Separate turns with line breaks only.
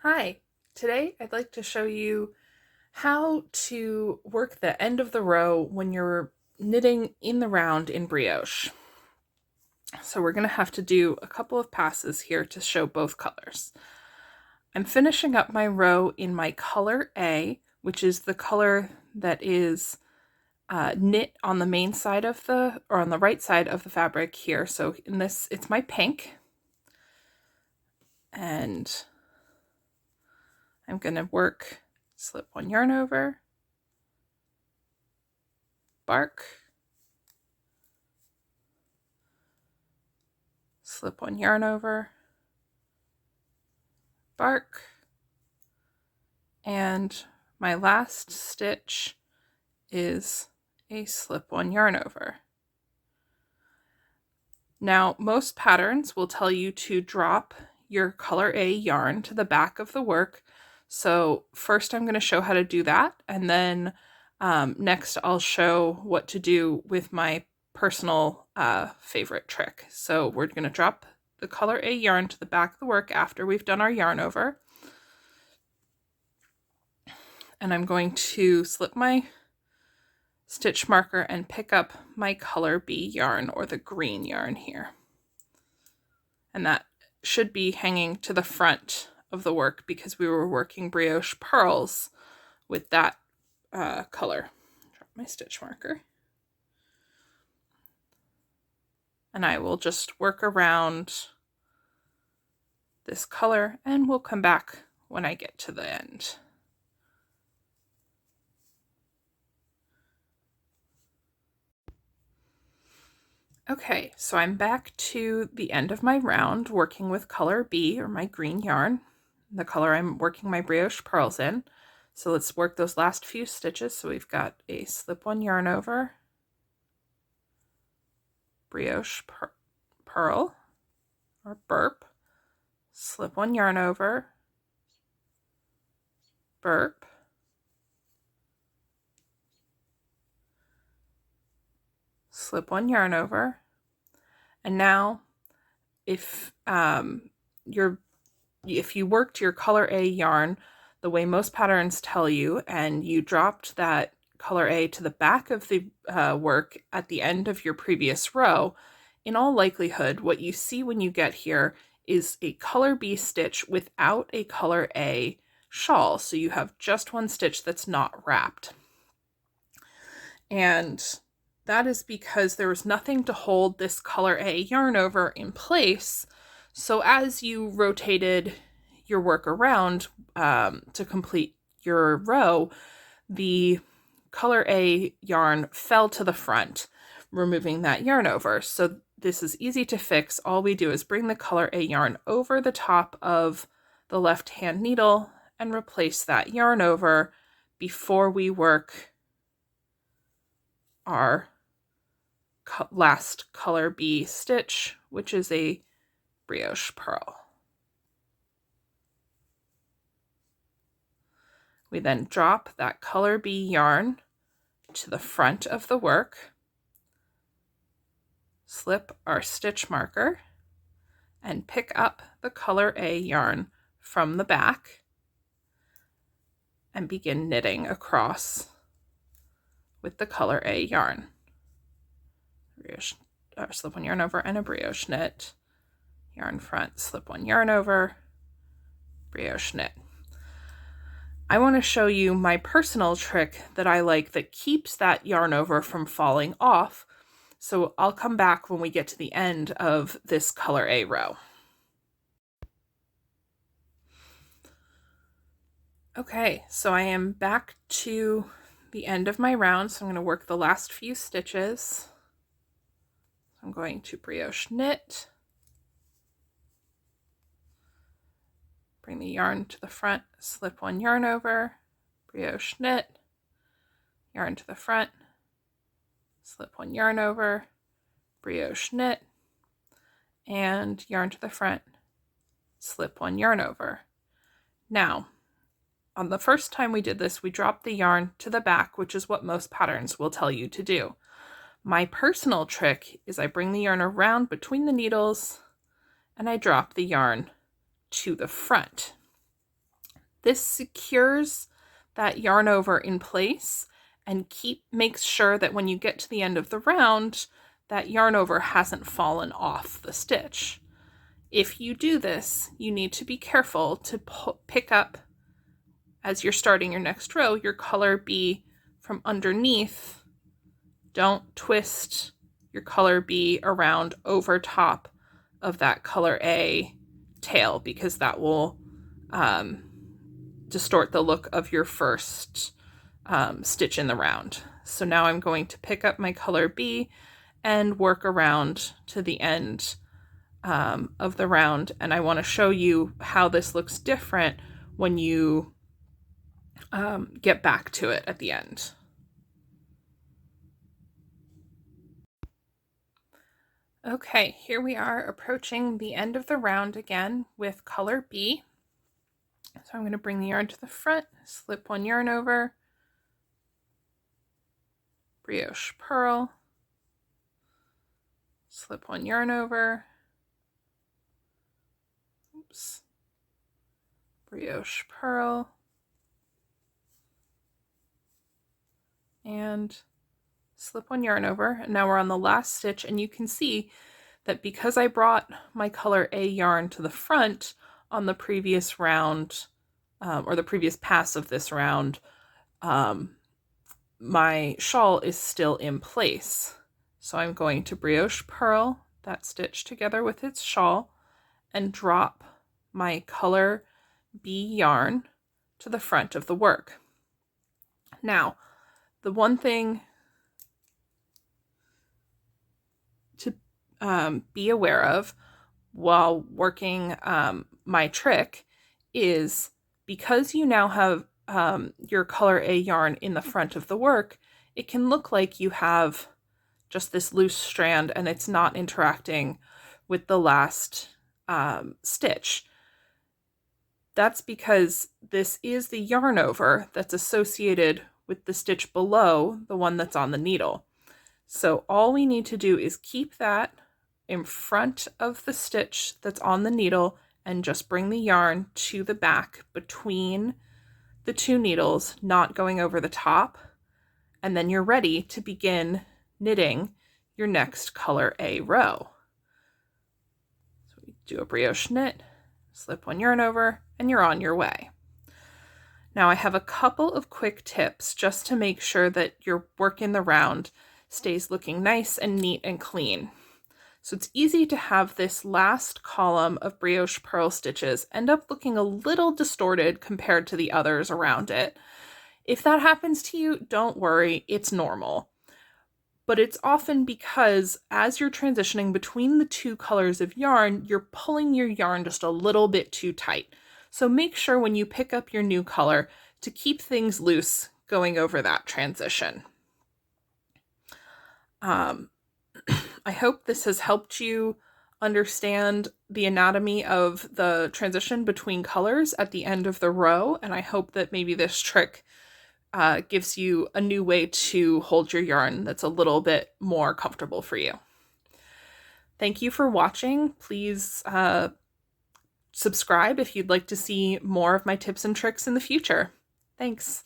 Hi, today I'd like to show you how to work the end of the row when you're knitting in the round in brioche. So we're going to have to do a couple of passes here to show both colors. I'm finishing up my row in my color A, which is the color that is knit on the main side of or on the right side of the fabric here. So in this, it's my pink. And I'm going to work slip one yarn over, bark, slip one yarn over, bark, and my last stitch is a slip one yarn over. Now, most patterns will tell you to drop your color A yarn to the back of the work. So first I'm going to show how to do that, and then next I'll show what to do with my personal favorite trick. So we're going to drop the color A yarn to the back of the work after we've done our yarn over. And I'm going to slip my stitch marker and pick up my color B yarn, or the green yarn here. And that should be hanging to the front of the work because we were working brioche pearls with that color. Drop my stitch marker. And I will just work around this color and we'll come back when I get to the end. Okay, so I'm back to the end of my round working with color B, or my green yarn, the color I'm working my brioche pearls in. So let's work those last few stitches. So we've got a slip one yarn over, brioche pearl or burp, slip one yarn over, burp, slip one yarn over. And now if you worked your color A yarn the way most patterns tell you, and you dropped that color A to the back of the work at the end of your previous row, in all likelihood, what you see when you get here is a color B stitch without a color A shawl. So you have just one stitch that's not wrapped. And that is because there was nothing to hold this color A yarn over in place. So as you rotated your work around to complete your row, the color A yarn fell to the front, removing that yarn over. So this is easy to fix. All we do is bring the color A yarn over the top of the left hand needle and replace that yarn over before we work our last color B stitch, which is a brioche pearl. We then drop that color B yarn to the front of the work, slip our stitch marker, and pick up the color A yarn from the back and begin knitting across with the color A yarn. Brioche, slip one yarn over and a brioche knit, yarn front, slip one yarn over, brioche knit. I want to show you my personal trick that I like that keeps that yarn over from falling off. So I'll come back when we get to the end of this color A row. Okay, so I am back to the end of my round. So I'm going to work the last few stitches. I'm going to brioche knit, bring the yarn to the front, slip one yarn over, brioche knit, yarn to the front, slip one yarn over, brioche knit, and yarn to the front, slip one yarn over. Now, on the first time we did this, we dropped the yarn to the back, which is what most patterns will tell you to do. My personal trick is I bring the yarn around between the needles and I drop the yarn to the front. This secures that yarn over in place and makes sure that when you get to the end of the round, that yarn over hasn't fallen off the stitch. If you do this, you need to be careful to pick up, as you're starting your next row, your color B from underneath. Don't twist your color B around over top of that color A tail, because that will distort the look of your first stitch in the round. So now I'm going to pick up my color B and work around to the end of the round, and I want to show you how this looks different when you get back to it at the end. Okay, here we are approaching the end of the round again with color B. So I'm going to bring the yarn to the front, slip one yarn over, brioche purl, slip one yarn over, oops, brioche purl, and slip one yarn over. And now we're on the last stitch, and you can see that because I brought my color A yarn to the front on the previous round, or the previous pass of this round, my shawl is still in place. So I'm going to brioche purl that stitch together with its shawl and drop my color B yarn to the front of the work. Now, the one thing to be aware of while working my trick is, because you now have your color A yarn in the front of the work, it can look like you have just this loose strand and it's not interacting with the last stitch. That's because this is the yarn over that's associated with the stitch below the one that's on the needle. So all we need to do is keep that in front of the stitch that's on the needle and just bring the yarn to the back between the two needles, not going over the top, and then you're ready to begin knitting your next color A row. So we do a brioche knit, slip one yarn over, and you're on your way. Now I have a couple of quick tips just to make sure that your work in the round stays looking nice and neat and clean. So it's easy to have this last column of brioche purl stitches end up looking a little distorted compared to the others around it. If that happens to you, don't worry, it's normal. But it's often because as you're transitioning between the two colors of yarn, you're pulling your yarn just a little bit too tight. So make sure when you pick up your new color to keep things loose going over that transition. I hope this has helped you understand the anatomy of the transition between colors at the end of the row, and I hope that maybe this trick gives you a new way to hold your yarn that's a little bit more comfortable for you. Thank you for watching. Please subscribe if you'd like to see more of my tips and tricks in the future. Thanks.